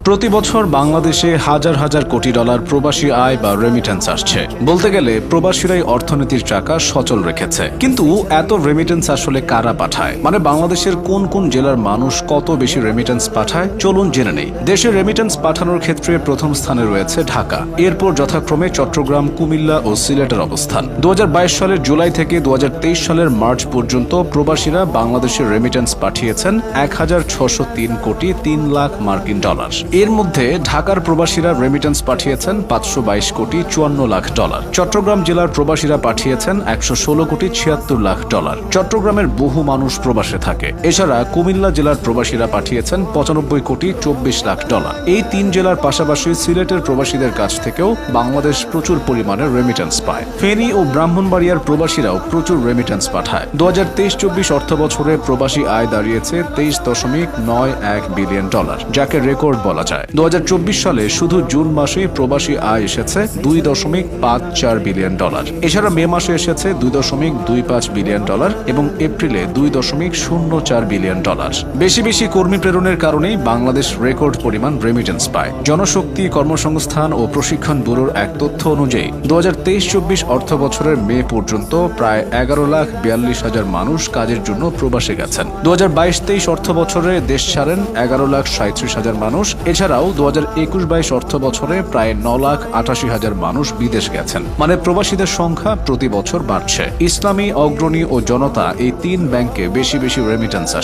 প্রতি বছর বাংলাদেশে হাজার হাজার কোটি ডলার প্রবাসী আয় বা রেমিটেন্স আসছে। বলতে গেলে প্রবাসীরাই অর্থনীতির চাকা সচল রেখেছে। কিন্তু এত রেমিটেন্স আসলে কারা পাঠায়, মানে বাংলাদেশের কোন কোন জেলার মানুষ কত বেশি রেমিটেন্স পাঠায়, চলুন জেনে নেই। দেশে রেমিটেন্স পাঠানোর ক্ষেত্রে প্রথম স্থানে রয়েছে ঢাকা, এরপর যথাক্রমে চট্টগ্রাম, কুমিল্লা ও সিলেটের অবস্থান। 2022 সালের জুলাই থেকে 2023 সালের মার্চ পর্যন্ত প্রবাসীরা বাংলাদেশের রেমিটেন্স পাঠিয়েছেন 1603 কোটি 3 লাখ মার্কিন ডলার। এর মধ্যে ঢাকার প্রবাসীরা রেমিটেন্স পাঠিয়েছেন 522 কোটি 54 লাখ ডলার। চট্টগ্রাম জেলার প্রবাসীরা পাঠিয়েছেন 116 কোটি 76 লাখ ডলার। চট্টগ্রামের বহু মানুষ প্রবাসে থাকে। এছাড়া কুমিল্লা জেলার প্রবাসীরা পাঠিয়েছেন 95 কোটি 24 লাখ ডলার। এই তিন জেলার পাশাপাশি সিলেটের প্রবাসীদের কাছ থেকেও বাংলাদেশ প্রচুর পরিমাণে রেমিটেন্স পায়। ফেনী ও ব্রাহ্মণবাড়িয়ার প্রবাসীরাও প্রচুর রেমিটেন্স পাঠায়। 2023-24 অর্থ বছরে প্রবাসী আয় দাঁড়িয়েছে 23.91 বিলিয়ন ডলার, যাকে রেকর্ড বলা যায়। 2024 সালে শুধু জুন মাসে প্রবাসী আয় এসেছে 2.54 বিলিয়ন ডলার। এছাড়া মে মাসে এসেছে 2.25 বিলিয়ন ডলার এবং এপ্রিলে 2.04 বিলিয়ন ডলার। বেশি বেশি কর্মী প্রেরণের কারণেই বাংলাদেশ রেকর্ড পরিমাণ রেমিটেন্স পায়। জনশক্তি, কর্মসংস্থান ও প্রশিক্ষণ ব্যুরোর এক তথ্য অনুযায়ী 2023-24 অর্থ বছরের মে পর্যন্ত প্রায় 11,42,000 মানুষ কাজের জন্য প্রবাসে গেছেন। 2022-23 অর্থ বছরে দেশ ছাড়েন 11,37,000 মানুষ। এছাড়াও 2021-22 অর্থ বছরে প্রায় 9,88,000 মানুষ বিদেশ গেছেন। মানে প্রবাসীদের সংখ্যা প্রতি বছর বাড়ছে। ইসলামী, অগ্রণী ও জনতা এই তিন ব্যাংকে বেশি বেশি রেমিটেন্স